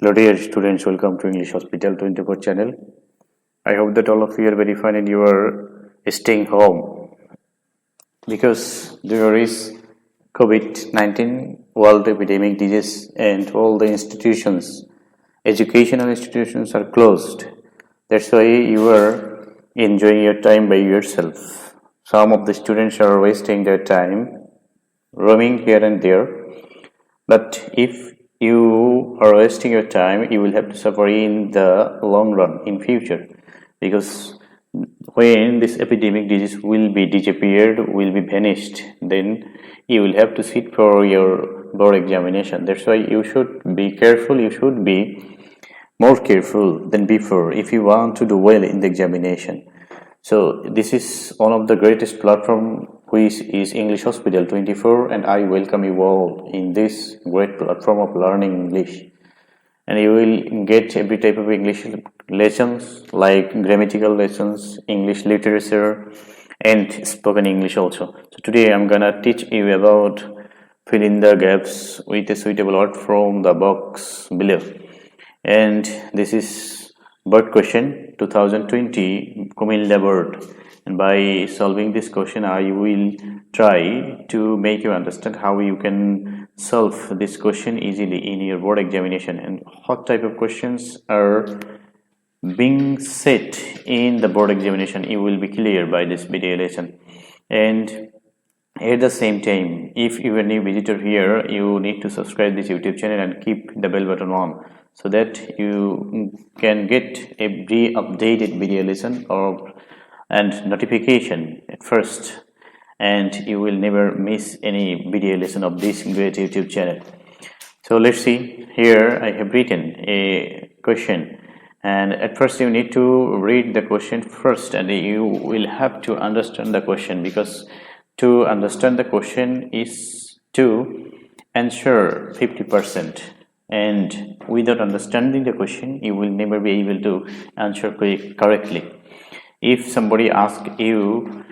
Hello dear students, welcome to English Hospital 24 channel. I hope that all of you are very fine and you are staying home because there is COVID-19 world epidemic disease and all the institutions, educational institutions are closed. That's why you are enjoying your time by yourself. Some of the students are wasting their time roaming here and there. But if you are wasting your time, you will have to suffer in the long run in future, because when this epidemic disease will be disappeared, will be vanished, then you will have to sit for your board examination. That's why you should be careful. You should be more careful than before if you want to do well in the examination. So this is one of the greatest platform, which is English Hospital 24, and I welcome you all in this great platform of learning English. And you will get every type of English lessons, like grammatical lessons, English literature, and spoken English also. So today I'm gonna teach you about fill in the gaps with a suitable word from the box below. And this is Board Question 2020 Kumilla Board, and by solving this question I will try to make you understand how you can solve this question easily in your board examination and what type of questions are being set in the board examination. You will be clear by this video lesson. And at the same time, if you are a new visitor here, you need to subscribe this YouTube channel and keep the bell button on, so that you can get every updated video lesson and notification at first, and you will never miss any video lesson of this great YouTube channel. So let's see. Here I have written a question, and at first you need to read the question first, and you will have to understand the question, because to understand the question is to answer 50%, and without understanding the question you will never be able to answer correctly. If somebody asks you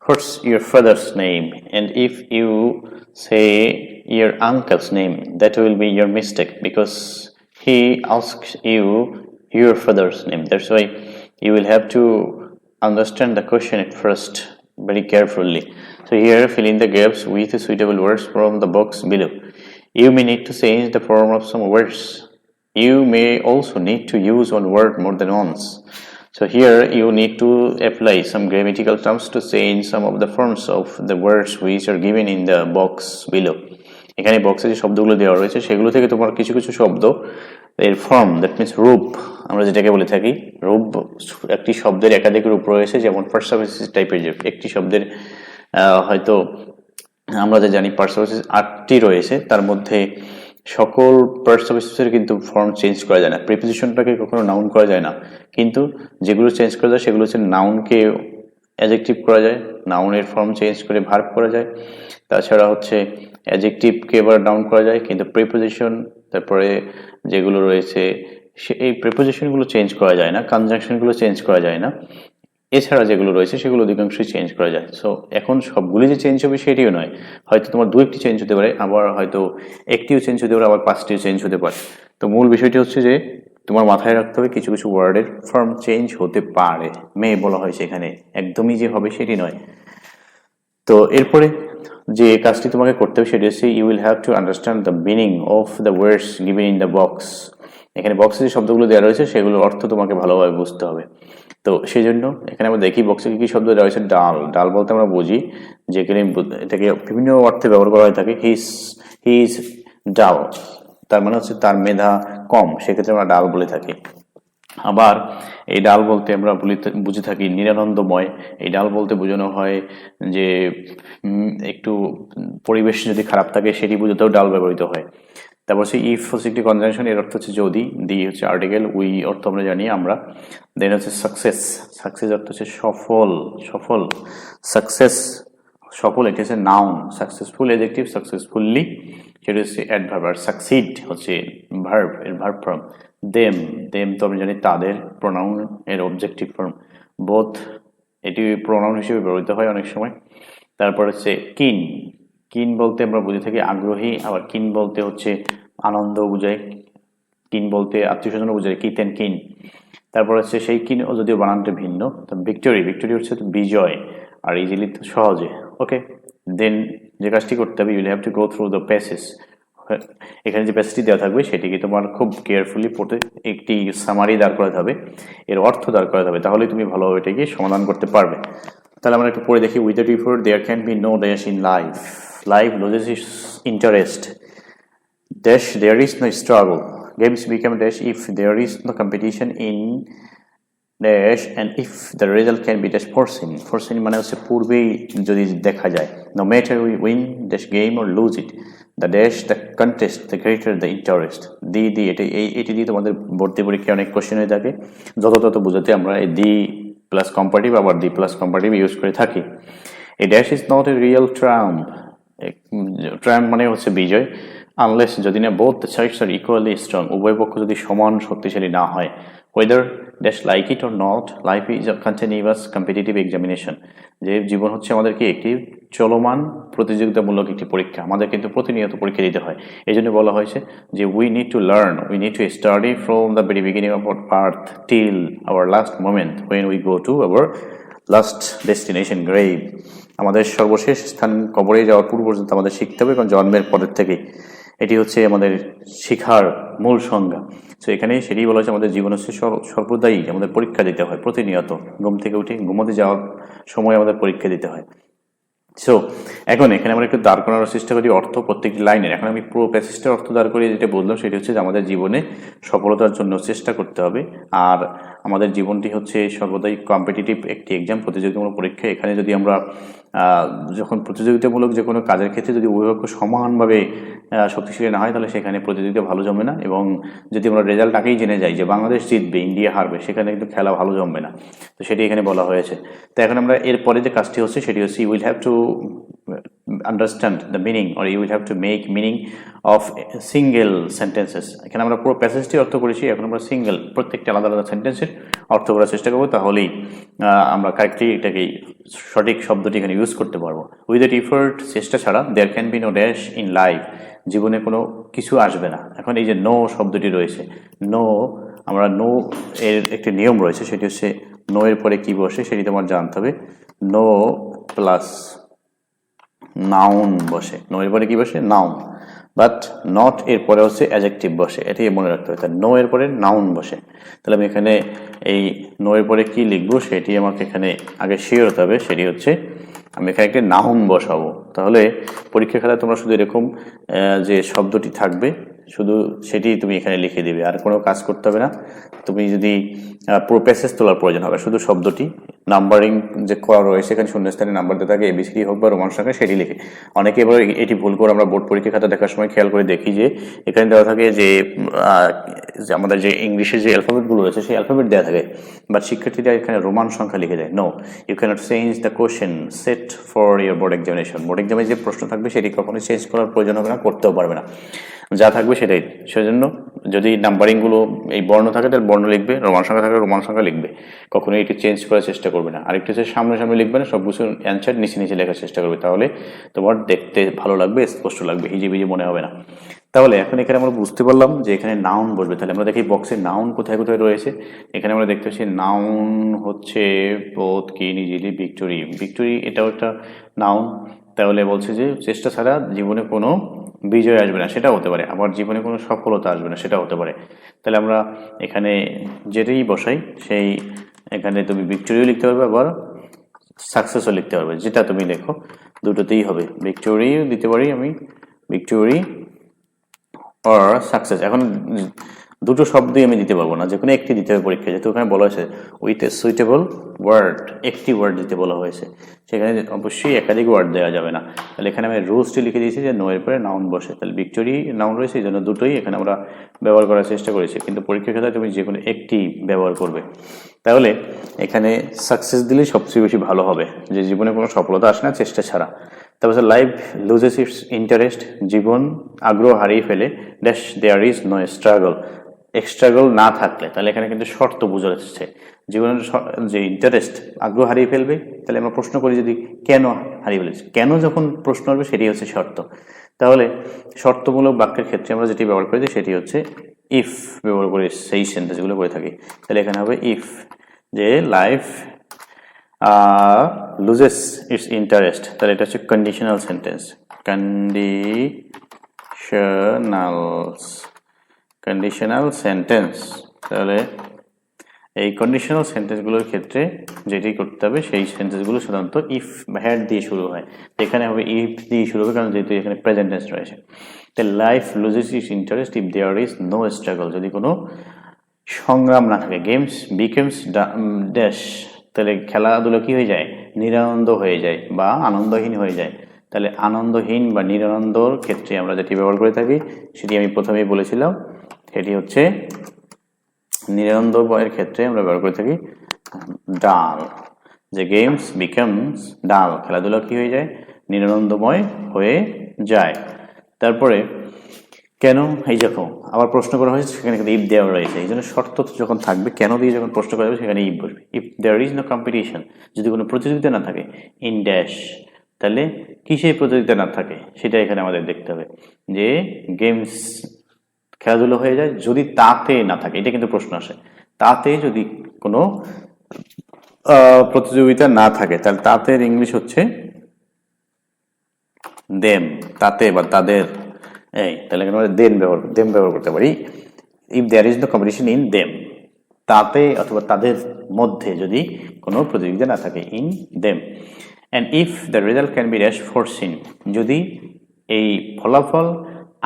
what's your father's name, and if you say your uncle's name, that will be your mistake, because he asks you your father's name. That's why you will have to understand the question at first very carefully. So here, fill in the gaps with suitable words from the box below. You may need to change the form of some words. You may also need to use one word more than once. So here you need to apply some grammatical terms to change some of the forms of the words which are given in the box below. এখানে বক্সে যে শব্দগুলো দেওয়া রয়েছে সেগুলো থেকে তোমার কিছু কিছু শব্দ এর ফর্ম, দ্যাট মিন্স রূপ আমরা যেটাকে বলে থাকি, রূপ একটি শব্দের একাধিক রূপ রয়েছে, যেমন পার্সোনালিটিস টাইপের যে একটি শব্দের হয়তো আমরা যা জানি পার্সোনালিটিস 8টি রয়েছে, তার মধ্যে সকল পার্সোনালিটিসের কিন্তু ফর্ম চেঞ্জ করা যায় না, প্রিপোজিশনটাকে কখনো নাউন করা যায় না, কিন্তু যেগুলো চেঞ্জ করা যায় সেগুলো হচ্ছে নাউনকে অ্যাডজেক্টিভ করা যায়, নাউনের ফর্ম চেঞ্জ করে ভার্ব করা যায়, তাছাড়া হচ্ছে অ্যাডজেক্টিভকে এবার নাউন করা যায়, কিন্তু প্রিপোজিশন তারপরে যেগুলো রয়েছে এই প্রিপোজিশনগুলো চেঞ্জ করা যায় না, কনজাংশনগুলো চেঞ্জ করা যায় না, এছাড়া যেগুলো রয়েছে সেগুলো অধিকাংশই চেঞ্জ করা যায়। সো এখন সবগুলি যে চেঞ্জ হবে সেটিও নয়, হয়তো তোমার দু একটি চেঞ্জ হতে পারে, আবার হয়তো একটিও চেঞ্জ হতে পারে, আবার 5টিও চেঞ্জ হতে পারে। তো মূল বিষয়টি হচ্ছে যে তোমার মাথায় রাখতে হবে কিছু কিছু ওয়ার্ডের ফর্ম চেঞ্জ হতে পারে, মে বলা হয় সেখানে, একদমই যে হবে সেটি নয়। তো এরপরে যে কাজটি তোমাকে করতে হবে সেটি হচ্ছে you will have to understand the meaning of the words given in the box. এখানে বক্সে যে শব্দগুলো দেওয়া রয়েছে সেগুলোর অর্থ তোমাকে ভালোভাবে বুঝতে হবে। তো সেই জন্য এখানে আমরা দেখি বক্সে কি শব্দ দেওয়া হয়েছে। ডাল, ডাল বলতে আমরা বুঝি যেখানে এটাকে বিভিন্ন অর্থে ব্যবহার করা হয়ে থাকে। হি ইজ ডাল, তার মানে হচ্ছে তার মেধা কম, সেক্ষেত্রে আমরা ডাল বলে থাকি। আবার এই ডাল বলতে আমরা বুঝে থাকি নিরানন্দময়। এই ডাল বলতে বোঝানো হয় যে একটু পরিবেশ যদি খারাপ থাকে সেটি বোঝাতেও ডাল ব্যবহৃত হয়। তারপর হচ্ছে ইফ হচ্ছে একটি কনজাংশন, এর অর্থ হচ্ছে যদি, দি হচ্ছে আর্টিকেল, উই অর্থ আমরা জানি আমরা। দেন হচ্ছে সাকসেস, সাকসেস অর্থ হচ্ছে সফল, সফল, সাকসেস সফল, এটি হচ্ছে নাউন। সাকসেসফুল অ্যাডজেক্টিভ, সাকসেসফুলি সেটা হচ্ছে অ্যাডভার্ব, আর সাকসিড হচ্ছে ভার্ব, এর ভার্ব ফর্ম। দেম, দেম তো আমরা জানি তাদের, প্রোনাউন এর অবজেক্টিভ ফর্ম। বোথ এটি প্রোনাউন হিসেবে ব্যবহৃত হয় অনেক সময়। তারপর হচ্ছে কিন, কিন বলতে আমরা বুঝে থাকি আগ্রহী, আবার কিন বলতে হচ্ছে আনন্দ বোঝায়। কিন বলতে আত্মীয় স্বজন বোঝায়, কিথ অ্যান্ড কিন। তারপর হচ্ছে সেই কিন যদিও বানানটা ভিন্ন, তো ভিক্টোরি হচ্ছে বিজয়, আর ইজিলি তো সহজে। ওকে, দেন যে কাজটি করতে হবে, you'll have to go through the passage. এখানে যে প্যাসেজটি দেওয়া থাকবে সেটিকে তোমার খুব কেয়ারফুলি পড়তে একটি সামারি দাঁড় করাতে হবে, এর অর্থ দাঁড় করাতে হবে, তাহলে তুমি ভালোভাবে এটাকে সমাধান করতে পারবে। তাহলে আমরা একটু পড়ে দেখি। Without effort there can be no dash in life, life loses its interest, dash there is no struggle, games become dash if there is no competition in dash and if the result can be dash foreseen মানে হচ্ছে পূর্বেই যদি দেখা যায়, no matter we win dash game or lose it, the dash the contest the greater the interest। এটি দিয়ে তোমাদের ভর্তি পরীক্ষায় অনেক কোশ্চেন হয়ে থাকে, যত বুঝাতে আমরা এই দি প্লাস কম্পারেটিভ আবার দি প্লাস কম্পারেটিভ ইউজ করে থাকি। এই dash is not a real Trump, Trump মানে হচ্ছে বিজয়, আনলেস যদি না both sides are equally strong, উভয় পক্ষ যদি সমান শক্তিশালী না হয়। Weather dash like it or not, life is a continuous competitive examination, যে জীবন হচ্ছে আমাদেরকে একটি চলমান প্রতিযোগিতামূলক একটি পরীক্ষা, আমাদের কিন্তু প্রতিনিয়ত পরীক্ষা দিতে হয়। এই জন্য বলা হয়েছে যে we need to learn, we need to study from the very beginning of our birth till our last moment when we go to our last destination grave. আমাদের সর্বশেষ স্থান কবরে যাওয়ার পূর্ব পর্যন্ত আমাদের শিখতে হবে, কারণ জন্মের পরের থেকে এটি হচ্ছে আমাদের শিখার মূল সংজ্ঞা। সো এখানে সেটি বলা হচ্ছে আমাদের জীবন হচ্ছে সর্বদাই আমাদের পরীক্ষা দিতে হয়, প্রতিনিয়ত ঘুম থেকে উঠে ঘুমোতে যাওয়ার সময় আমাদের পরীক্ষা দিতে হয়। সো এখন এখানে আমরা একটু দাঁড় করানোর চেষ্টা করি অর্থ প্রত্যেকটি লাইনের। এখন আমি পুরো প্যাসেজটার অর্থ দাঁড় করিয়ে যেটা বললাম সেটি হচ্ছে যে আমাদের জীবনে সফলতার জন্য চেষ্টা করতে হবে, আর আমাদের জীবনটি হচ্ছে সর্বদাই কম্পিটিটিভ একটি এক্সাম, প্রতিযোগিতামূলক পরীক্ষা। এখানে যদি আমরা যখন প্রতিযোগিতামূলক যে কোনো কাজের ক্ষেত্রে যদি উভয় পক্ষ সমানভাবে শক্তিশালী না হয়, তাহলে সেখানে প্রতিযোগিতা ভালো জমবে না, এবং যদি আমরা রেজাল্ট আগেই জেনে যাই যে বাংলাদেশ জিতবে, ইন্ডিয়া হারবে, সেখানে কিন্তু খেলা ভালো জমবে না। তো সেটি এখানে বলা হয়েছে। তো এখন আমরা এরপরে যে কাজটি হচ্ছে সেটি হচ্ছে you will have to understand the meaning or you will have to make meaning of single sentences. এখানে আমরা পুরো প্যাসেজটি অর্থ করেছি, এখন আমরা সিঙ্গেল প্রত্যেকটা আলাদা আলাদা সেন্টেন্সের অর্থ করার চেষ্টা করবো, তাহলেই আমরা কারেক্টলি এটাকে সঠিক শব্দটি এখানে ইউজ করতে পারবো। উইদাউট এফোর্ট, চেষ্টা ছাড়া, there can be no dash in life, জীবনে কোনো কিছু আসবে না। এখন এই যে নো শব্দটি রয়েছে, নো, আমরা নো এর একটি নিয়ম রয়েছে, সেটি হচ্ছে নো এর পরে কি বসে সেটি তোমার জানতে হবে। নো প্লাস নাউন বসে, নো এর পরে কি বসে? নাউন। বাট নট এর পরে হচ্ছে অ্যাডজেক্টিভ বসে, এটি মনে রাখতে হবে। তাই নো এর পরে নাউন বসে। তাহলে আমি এখানে এই নো এর পরে কি লিখবো সেটি আমাকে এখানে আগে শিওর হতে হবে। সেটি হচ্ছে আমি এখানে একটি নাউন বসাবো। তাহলে পরীক্ষা খাতায় তোমরা শুধু এরকম যে শব্দটি থাকবে শুধু সেটি তুমি এখানে লিখে দিবে, আর কোনো কাজ করতে হবে না। তুমি যদি পুরো প্যাসেজ তোলার প্রয়োজন হবে, শুধু শব্দটি নাম্বারিং যে করা রয়েছে এখানে শূন্যস্থানে নাম্বার দিয়ে থাকে, এবিসিডি হোক বা রোমান সংখ্যা, সেটি লিখে। অনেকে এবার এটি ভুল করে আমরা বোর্ড পরীক্ষা খাতা দেখার সময় খেয়াল করে দেখি যে এখানে দেওয়া থাকে যে আমাদের যে ইংলিশের যে অ্যালফাবেটগুলো রয়েছে সেই অ্যালফাবেট দেওয়া থাকে, বাট শিক্ষার্থীরা এখানে রোমান সংখ্যা লিখে দেয়। No, you can't change the question set for your board examination. Board এক্সামে যে প্রশ্ন থাকবে সেটি কখনোই চেঞ্জ করার প্রয়োজন হবে না, করতেও পারবে না, যা থাকবে সেটাই। সেজন্য যদি নাম্বারিংগুলো এই বর্ণ থাকে তাহলে বর্ণ লিখবে, রোমান সংখ্যা থাকলে রোমান সংখ্যা লিখবে, কখনোই এটি চেঞ্জ করার চেষ্টা করবে না। আরেকটি হচ্ছে সামনে লিখবে না, সব কিছু অ্যান্সার নিচে লেখার চেষ্টা করবে, তাহলে তোমার দেখতে ভালো লাগবে, স্পষ্ট লাগবে, হিজিবিজি মনে হবে না। তাহলে এখন এখানে আমরা বুঝতে পারলাম যে এখানে নাউন বসবে। তাহলে আমরা দেখি বক্সে নাউন কোথায় রয়েছে। এখানে আমরা দেখতে পাচ্ছি নাউন হচ্ছে বোথ কি ইজিলি ভিক্টোরি, এটাও একটা নাউন। তাহলে বলছে যে চেষ্টা ছাড়া জীবনে কোনো বিজয় আসবে না, সেটা হতে পারে, আবার জীবনে কোনো সফলতা আসবে না, সেটা হতে পারে। তাহলে আমরা এখানে যেটাই বসাই সেই এখানে তুমি ভিক্টোরিও লিখতে পারবে, আবার সাকসেসও লিখতে পারবে, যেটা তুমি লেখো দুটোতেই হবে। ভিক্টোরিও দিতে পারি আমি, ভিক্টোরি অর সাকসেস। এখন দুটো শব্দই আমি দিতে পারবো না, যে কোনো একটি দিতে হবে পরীক্ষায়, যেহেতু ওখানে বলা হয়েছে উইথ এ সুইটেবল ওয়ার্ড, একটি ওয়ার্ড দিতে বলা হয়েছে, সেখানে অবশ্যই একাধিক ওয়ার্ড দেওয়া যাবে না। তাহলে এখানে আমি রুলসটি লিখে দিয়েছি যে নো এর পরে নাউন বসে, তাহলে ভিক্টোরি নাউন রয়েছে, এই জন্য দুটোই এখানে আমরা ব্যবহার করার চেষ্টা করেছি, কিন্তু পরীক্ষার ক্ষেত্রে তুমি যে কোনো একটি ব্যবহার করবে। তাহলে এখানে সাকসেস দিলেই সবচেয়ে বেশি ভালো হবে, যে জীবনে কোনো সফলতা আসে না চেষ্টা ছাড়া। তারপর লাইফ লুজেস ইটস ইন্টারেস্ট, জীবন আগ্রহ হারিয়ে ফেলে, dash there is no struggle, struggle না থাকলে, তাহলে এখানে কিন্তু শর্ত বোঝা যাচ্ছে, জীবনের যে ইন্টারেস্ট আগ্রহ হারিয়ে ফেলবে। তাহলে আমরা প্রশ্ন করি যদি কেন হারিয়ে ফেলেছি, কেন যখন প্রশ্ন আসবে সেটি হচ্ছে শর্ত। তাহলে শর্তমূলক বাক্যের ক্ষেত্রে আমরা যেটি ব্যবহার করি সেটি হচ্ছে ইফ ব্যবহার করে সেই সেন্টেন্সগুলো করে থাকি, তাহলে এখানে হবে ইফ, যে লাইফ লুজেস ইটস ইন্টারেস্ট, তাহলে এটা হচ্ছে কন্ডিশনাল সেন্টেন্স। Conditional sentence. তাহলে এই কন্ডিশনাল সেন্টেন্সগুলোর ক্ষেত্রে যেটি করতে হবে, সেই সেন্টেন্সগুলো সাধারণত ইফ বা হ্যাড দিয়ে শুরু হয়। এখানে হবে ইফ দিয়ে শুরু হবে, কারণ যেহেতু এখানে প্রেজেন্ট টেন্স রয়েছে। তাহলে life loses its interest if there is no struggle, যদি কোনো সংগ্রাম না থাকে। গেমস বিকেমস ড্যাশ, তাহলে খেলাধুলো কি হয়ে যায়, নিরানন্দ হয়ে যায় বা আনন্দহীন হয়ে যায়। তাহলে আনন্দহীন বা নিরানন্দর ক্ষেত্রে আমরা যেটি ব্যবহার করে থাকি, সেটি আমি প্রথমেই বলেছিলাম, সেটি হচ্ছে নিরানন্দময়ের ক্ষেত্রে আমরা ব্যবহার করে থাকি ডাল, যে গেমস বিকামস ডাল, খেলাধুলা কি হয়ে যায়, নিরানন্দময় হয়ে যায়। তারপরে কেন, এই যখন আবার প্রশ্ন করা হয়েছে সেখানে কিন্তু ইফ দেওয়া রয়েছে, এই জন্য শর্ত যখন থাকবে কেন দিয়ে যখন প্রশ্ন করা যাবে সেখানে ইফ বসবে। If there is no competition, যদি কোনো প্রতিযোগিতা না থাকে, ইন ড্যাশ, তাহলে কিসে প্রতিযোগিতা না থাকে সেটা এখানে আমাদের দেখতে হবে, যে গেমস খেলাধুলো হয়ে যায় যদি তাতে না থাকে, এটা কিন্তু প্রশ্ন আসে, তাতে যদি কোনো প্রতিযোগিতা না থাকে, তাহলে তাতে ইংলিশ হচ্ছে দেম, তাতে বা তাদের, এই তাহলে আমরা দেম ব্যবহার করতে পারি। If there is no competition in them, তাতে অথবা তাদের মধ্যে যদি কোনো প্রতিযোগিতা না থাকে, in them. And if the result can be dash foreseen, যদি এই ফলাফল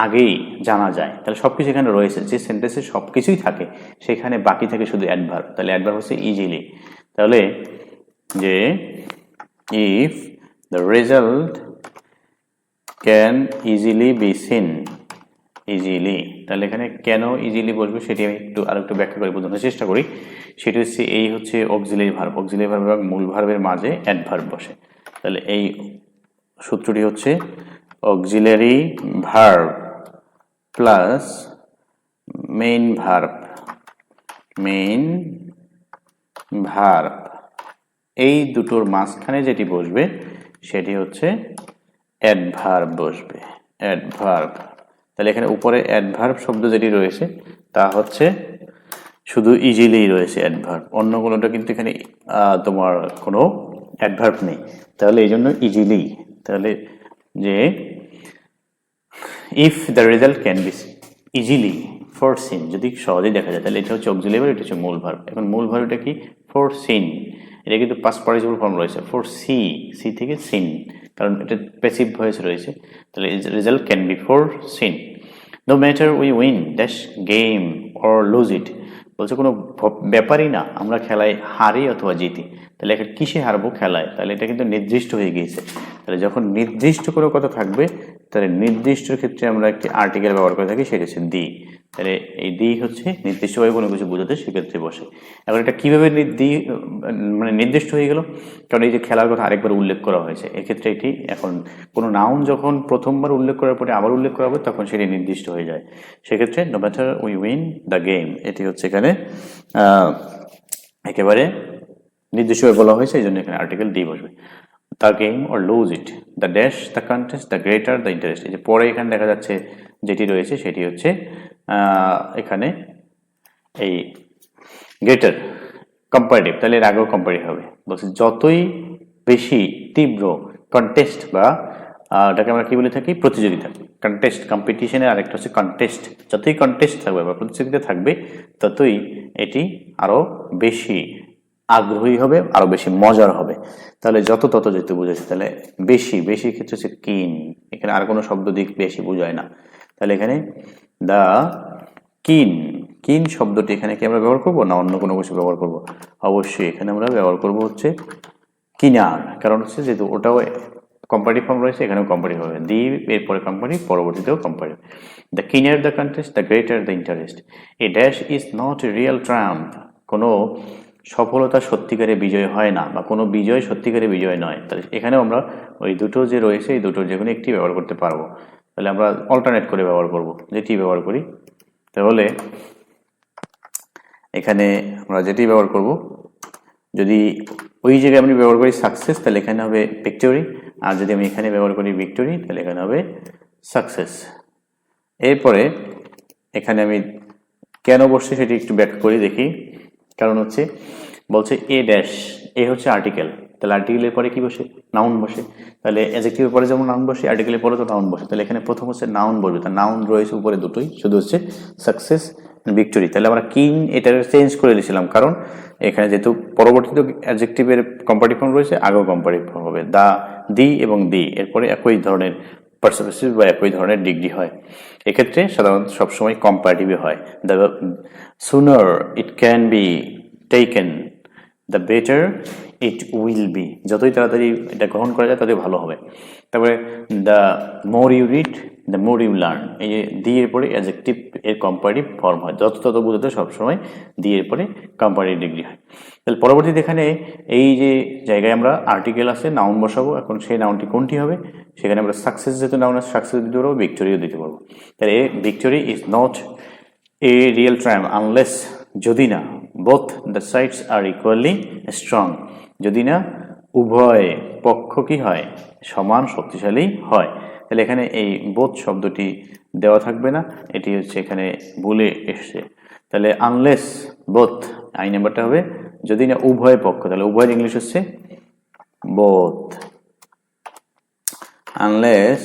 আগেই জানা যায়, তাহলে সবকিছু এখানে রয়েছে, যে সেন্টেন্সে সবকিছুই থাকে সেখানে বাকি থাকে শুধু অ্যাডভার্ব, তাহলে অ্যাডভার্ব হচ্ছে ইজিলি। তাহলে যে if the result can easily be seen, easily, তাহলে এখানে কেন ইজিলি বসবে সেটি আমি আরেকটু ব্যাখ্যা করে বোঝানোর চেষ্টা করি। সেটি হচ্ছে এই হচ্ছে অক্সিলারি ভার্ব, অক্সিলারি ভার্ব এবং মূল ভার্বের মাঝে অ্যাডভার্ব বসে। তাহলে এই সূত্রটি হচ্ছে auxiliary verb plus main verb, এই দুটোর মাঝখানে যেটি বসবে সেটি হচ্ছে অ্যাডভার্ব বসবে, অ্যাডভার্ব। তাহলে এখানে উপরে অ্যাডভার্ব শব্দ যেটি রয়েছে তা হচ্ছে শুধু ইজিলি রয়েছে অ্যাডভার্ব, অন্য কোনোটা কিন্তু এখানে তোমার কোনো অ্যাডভার্ব নেই, তাহলে এই জন্য ইজিলি। তাহলে যে if the result can be easily foreseen, যদি সহজেই দেখা যায়, তাহলে এটা হচ্ছে অক্সিলারি ভার্ব, এটা হচ্ছে মূল ভার্ব। এখন মূল ভার্বটা কি, ফোরসিন, এটা কিন্তু পাস্ট পার্টিসিপল ফর্ম রয়েছে, ফর সি থেকে সিন, কারণ এটা প্যাসিভ ভয়েস রয়েছে। তাহলে result can be foreseen. No matter we win dash game or lose it, বলছে কোনো ব্যাপারই না আমরা খেলায় হারি অথবা জিতি, তাহলে এখন কিসে হারবো, খেলায়, তাহলে এটা কিন্তু নির্দিষ্ট হয়ে গিয়েছে। তাহলে যখন নির্দিষ্ট কোনো কথা থাকবে, তাহলে নির্দিষ্টর ক্ষেত্রে আমরা একটি আর্টিকেল ব্যবহার করে থাকি, সেটা হচ্ছে দি। তাহলে এই দি হচ্ছে নির্দিষ্টভাবে কোনো কিছু বোঝাতে সেক্ষেত্রে বসে। এখন এটা কীভাবে মানে নির্দিষ্ট হয়ে গেল, কারণ এই যে খেলার কথা আরেকবার উল্লেখ করা হয়েছে, এক্ষেত্রে এটি এখন কোনো নাউন যখন প্রথমবার উল্লেখ করার পরে আবার উল্লেখ করা হবে তখন সেটি নির্দিষ্ট হয়ে যায়। সেক্ষেত্রে no matter we win the game, এটি হচ্ছে এখানে একেবারে নির্দিষ্টভাবে বলা হয়েছে, এই জন্য এখানে আর্টিকেল ডি বসবে। The game or lose it, the dash the contest the greater the interest, এই যে পরে এখানে দেখা যাচ্ছে যেটি রয়েছে সেটি হচ্ছে এখানে এই গ্রেটার কম্পারেটিভ, তাহলে এর আগেও কম্পারেটিভ হবে, বলছে যতই বেশি তীব্র কন্টেস্ট বা এটাকে আমরা কি বলে থাকি, প্রতিযোগিতা, কন্টেস্ট, কম্পিটিশনের আরেকটা হচ্ছে কন্টেস্ট, যতই কন্টেস্ট থাকবে বা প্রতিযোগিতা থাকবে ততই এটি আরো বেশি আগ্রহী হবে, আরো বেশি মজার হবে। তাহলে যত তত যেহেতু বুঝেছে, তাহলে বেশি ক্ষেত্রে হচ্ছে কিন, এখানে আর কোনো শব্দ দিক বেশি বোঝায় না। তাহলে এখানে দা কিন শব্দটি এখানে কি আমরা ব্যবহার করবো না অন্য কোনো কিছু ব্যবহার করব, অবশ্যই এখানে আমরা ব্যবহার করব হচ্ছে কিনার, কারণ হচ্ছে যেহেতু ওটাও কম্পারেটিভ ফর্ম রয়েছে, এখানেও কম্পারেটিভ হবে, দি এরপরে কম্পারেটিভ, পরবর্তীতেও কম্পারেটিভ। দ্য কিনার the contest the greater the interest, a dash is not a real Trump, কোনো সফলতা সত্যিকারে বিজয় হয় না বা কোনো বিজয় সত্যিকারে বিজয় নয়। তাহলে এখানেও আমরা ওই দুটো যে রয়েছে এই দুটোর যে কোনো একটি ব্যবহার করতে পারবো, তাহলে আমরা অল্টারনেট করে ব্যবহার করব, যেটি ব্যবহার করি। তাহলে এখানে আমরা যেটি ব্যবহার করব, যদি ওই জায়গায় আমি ব্যবহার করি সাকসেস, তাহলে এখানে হবে ভিক্টোরি, আর যদি আমি এখানে ব্যবহার করি ভিক্টোরি, তাহলে এখানে হবে সাকসেস। এরপরে এখানে আমি কেন বসছে সেটি একটু ব্যাখ্যা করে দেখি। কারণ হচ্ছে বলছে এ ড্যাশ, এ হচ্ছে আর্টিকেল, তাহলে আর্টিকেলের পরে কি বসে? নাউন বসে। তাহলে অ্যাডজেক্টিভের পরে যেমন নাউন বসে, আর্টিকেলের পরে তো নাউন বসে। তাহলে এখানে প্রথম হচ্ছে নাউন বসবে, তার নাউন রয়েছে উপরে দুটোই, শুধু হচ্ছে সাকসেস ভিক্টোরি। তাহলে আমরা কিন এটা চেঞ্জ করে দিয়েছিলাম, কারণ এখানে যেহেতু পরবর্তীতে অ্যাডজেক্টিভের কম্পারেটিভ ফর্ম রয়েছে, আগেও কম্পারেটিভ ফর্ম হবে। দা, দি এবং দি এরপরে একই ধরনের পার্সপেক্টিভ বা একই ধরনের ডিগ্রি হয়। এক্ষেত্রে সাধারণত সবসময় কম্পারেটিভে হয়। The sooner it can be taken, the better it will be. যতই তাড়াতাড়ি এটা গ্রহণ করা যায় ততই ভালো হবে। তারপরে the more you read, the more you learn, এই যে দি এর পরে অ্যাডজেক্টিভ এর কম্পারেটিভ ফর্ম হয়। যত তত বোঝাতে সবসময় দি এর পরে কম্পারেটিভ ডিগ্রি হয়। তাহলে পরবর্তীতে এখানে এই যে জায়গায় আমরা আর্টিকেল আছে, নাউন বসাবো। এখন সেই নাউনটি কোনটি হবে? সেখানে আমরা সাকসেস যেহেতু নাউন আছে, সাকসেস দিতে পারবো, ভিক্টোরিও দিতে পারবো। তাহলে victory is not a real Triumf unless, যদি না both the sides are equally strong, যদি না উভয় পক্ষ কি হয়? সমান শক্তিশালী হয়। তাহলে এখানে এই বোথ শব্দটি দেওয়া থাকবে না, এটি হচ্ছে এখানে ভুলে এসছে। তাহলে আনলেস বোথ, আই নাম্বারটা হবে যদি না উভয় পক্ষ। তাহলে উভয়ের ইংলিশ হচ্ছে both. Unless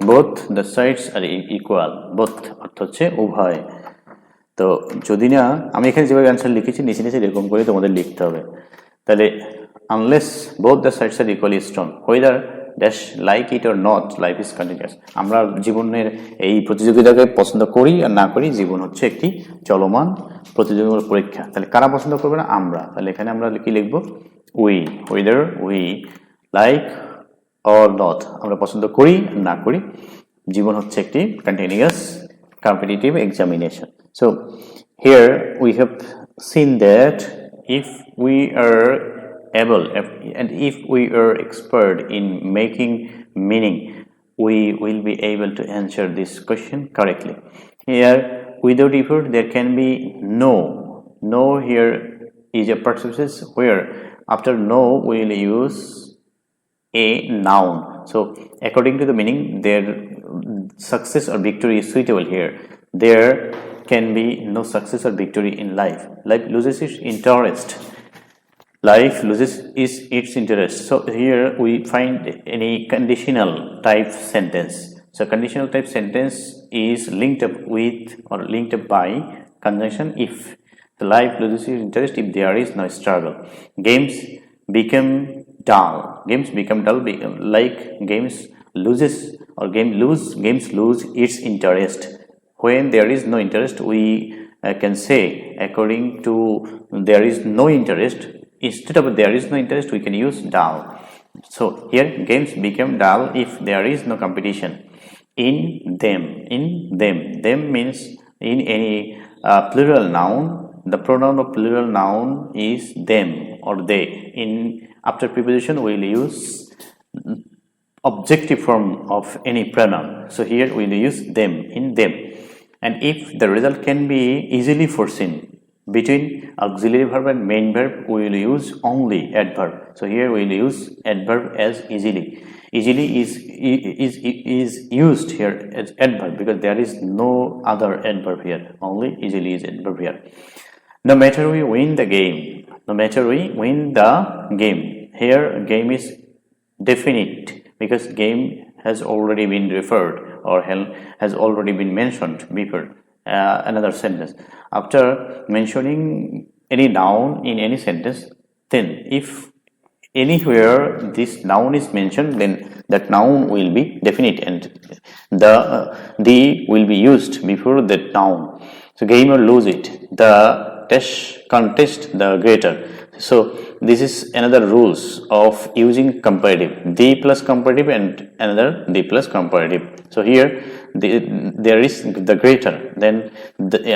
both the sides are equal, both অর্থ হচ্ছে উভয়। তো যদি না, আমি এখানে যেভাবে অ্যান্সার লিখেছি নিচে নিচে এরকম করে তোমাদের লিখতে হবে। তাহলে unless both the sides are equally strong, whether dash like it or not, life is continuous. আমরা জীবনের এই প্রতিযোগিতাকে পছন্দ করি আর না করি, জীবন হচ্ছে একটি চলমান প্রতিযোগিতামূলক পরীক্ষা। তাহলে কারা পছন্দ করবে না? আমরা। তাহলে এখানে আমরা কি লিখবো? We, whether we like or not, আমরা পছন্দ করি না করি, জীবন হচ্ছে একটি continuous competitive examination. So here we have seen that if we are able and if we are expert in making meaning, we will be able to answer this question correctly. Here without effort there can be no. No here is a participle where after no we will use a noun. So according to the meaning, their success or victory is suitable here. There can be no success or victory in life. Life loses its interest. Life loses its interest. So here we find any conditional type sentence. So conditional type sentence is linked up with or linked up by conjunction if. The life loses its interest if there is no struggle. Games become dull. Games become dull like games loses or games lose its interest. When there is no interest, we can say according to there is no interest. Instead of there is no interest, we can use dull. So here games become dull if there is no competition in them. In them, them means in any plural noun. The pronoun of plural noun is them or they. In after preposition we will use objective form of any pronoun. So here we will use them, in them. And if the result can be easily foreseen, between auxiliary verb and main verb we will use only adverb. So here we will use adverb as easily. Easily is used here as adverb because there is no other adverb here. Only easily is adverb here. No matter we win the game. No matter we win the game. Here game is definite because game has already been referred or has already been mentioned before another sentence. After mentioning any noun in any sentence, then if anywhere this noun is mentioned, then that noun will be definite and the will be used before that noun. So gain or lose it, the dash contest the greater. So this is another rules of using comparative, the plus comparative and another the plus comparative. So here there is the greater, then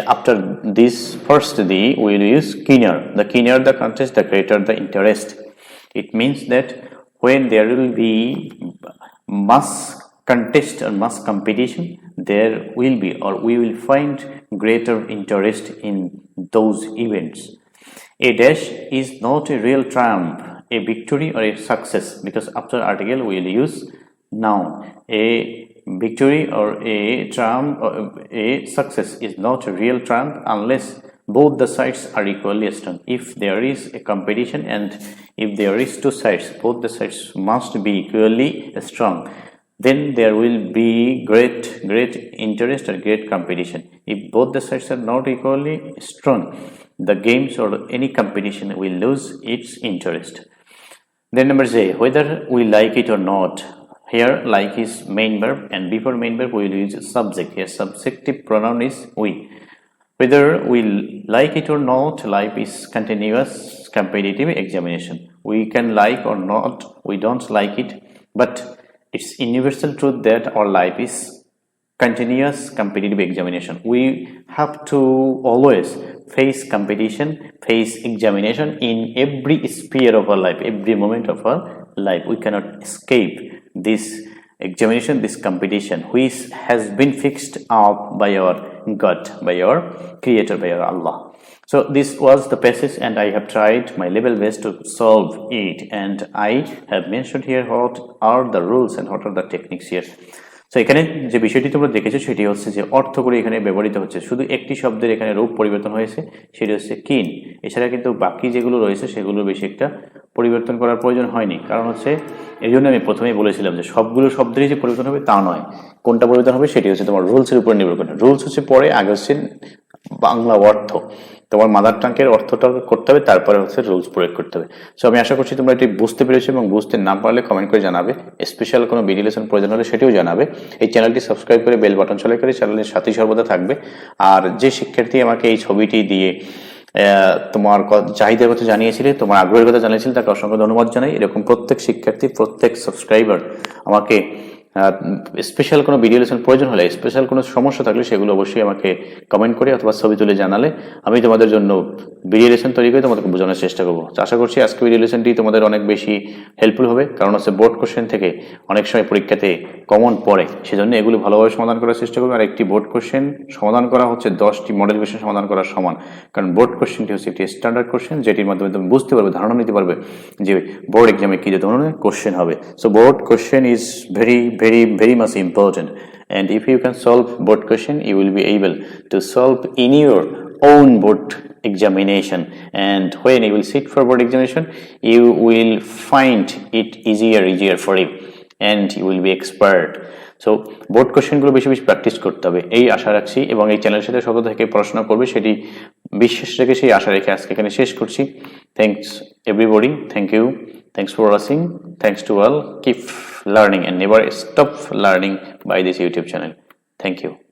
after this first the we will use keener. The keener the contest, the greater the interest. It means that when there will be mass contest or mass competition, there will be or we will find greater interest in those events. A dash is not a real triumph, a victory or a success because after article we will use noun. A victory or a triumph or a success is not a real triumph unless both the sides are equally strong. If there is a competition and if there is two sides, both the sides must be equally strong, then there will be great interest or great competition. If both the sides are not equally strong, the games or any competition will lose its interest. Then number A, whether we like it or not. Here like is main verb and before main verb we will use subject. Here subjective pronoun is we. Whether we like it or not, life is continuous competitive examination. We can like or not, we don't like it, but it's universal truth that our life is continuous competitive examination. We have to always face competition, face examination in every sphere of our life, every moment of our life. We cannot escape this examination, this competition, which has been fixed up by our God, by our Creator, by our Allah. So this was the passage and I have tried my level best to solve it, and I have mentioned here what are the rules and what are the techniques here. So এখানে যে বিষয়টি তোমরা দেখেছো সেটি হচ্ছে যে অর্থ করে এখানে ব্যবহৃত হচ্ছে, শুধু একটি শব্দের এখানে রূপ পরিবর্তন হয়েছে, সেটি হচ্ছে কিন। এছাড়া কিন্তু বাকি যেগুলো রয়েছে সেগুলো বেশি একটা পরিবর্তন করার প্রয়োজন হয়নি, কারণ হচ্ছে এই জন্য আমি প্রথমেই বলেছিলাম যে সবগুলো শব্দেরই যে পরিবর্তন হবে তা নয়, কোনটা পরিবর্তন হবে সেটি হচ্ছে তোমার রুলসের উপর নির্ভর করে। রুলস হচ্ছে পরে, আগে হচ্ছে বাংলা অর্থ, তোমার মাদার টাঙ্কের অর্থটা করতে হবে, তারপরে হচ্ছে রুলস প্রয়োগ করতে হবে। সো আমি আশা করছি তোমরা এটি বুঝতে পেরেছো, এবং বুঝতে না পারলে কমেন্ট করে জানাবে। স্পেশাল কোনো ভিডিও লেসন প্রয়োজন হলে সেটিও জানাবে। এই চ্যানেলটি সাবস্ক্রাইব করে বেল বাটন চালু করে চ্যানেলের সাথেই সর্বদা থাকবে। আর যে শিক্ষার্থী আমাকে এই ছবিটি দিয়ে তোমার চাহিদার কথা জানিয়েছিলে, তোমার আগ্রহের কথা জানিয়েছিলে, তাকে অসংখ্য ধন্যবাদ জানাই। এরকম প্রত্যেক শিক্ষার্থী, প্রত্যেক সাবস্ক্রাইবার আমাকে স্পেশাল কোনো ভিডিও লেসন প্রয়োজন হলে, স্পেশাল কোনো সমস্যা থাকলে সেগুলো অবশ্যই আমাকে কমেন্ট করে অথবা ছবি তুলে জানালে আমি তোমাদের জন্য ভিডিও লেসন তৈরি করে তোমাদেরকে বোঝানোর চেষ্টা করবো। আশা করছি আজকে ভিডিও লেসনটি তোমাদের অনেক বেশি হেল্পফুল হবে, কারণ হচ্ছে বোর্ড কোশ্চেন থেকে অনেক সময় পরীক্ষাতে কমন পড়ে, সেজন্য এগুলো ভালোভাবে সমাধান করার চেষ্টা করবে। আর একটি বোর্ড কোশ্চেন সমাধান করা হচ্ছে 10টি মডেল কোশ্চেন সমাধান করার সমান, কারণ বোর্ড কোশ্চেনটি হচ্ছে একটি স্ট্যান্ডার্ড কোশ্চেন, যেটির মাধ্যমে তুমি বুঝতে পারবে, ধারণা নিতে পারবে যে বোর্ড এক্সামে কী ধরনের কোশ্চেন হবে। So board question is very much important, and if you can solve board question, you will be able to solve in your own board examination, and when you will sit for board examination you will find it easier for you and you will be expert. So board কোশ্চেনগুলো বেশি বেশি practice করতে হবে, এই আশা রাখছি, এবং এই চ্যানেলের সাথে সততা থেকে পড়াশোনা করবে সেটি বিশ্বাস রেখে, সেই আশা রেখে আজকে এখানে শেষ করছি। Thanks everybody, thank you, thanks for watching, thanks to all, keep learning and never stop learning by this YouTube channel. Thank you.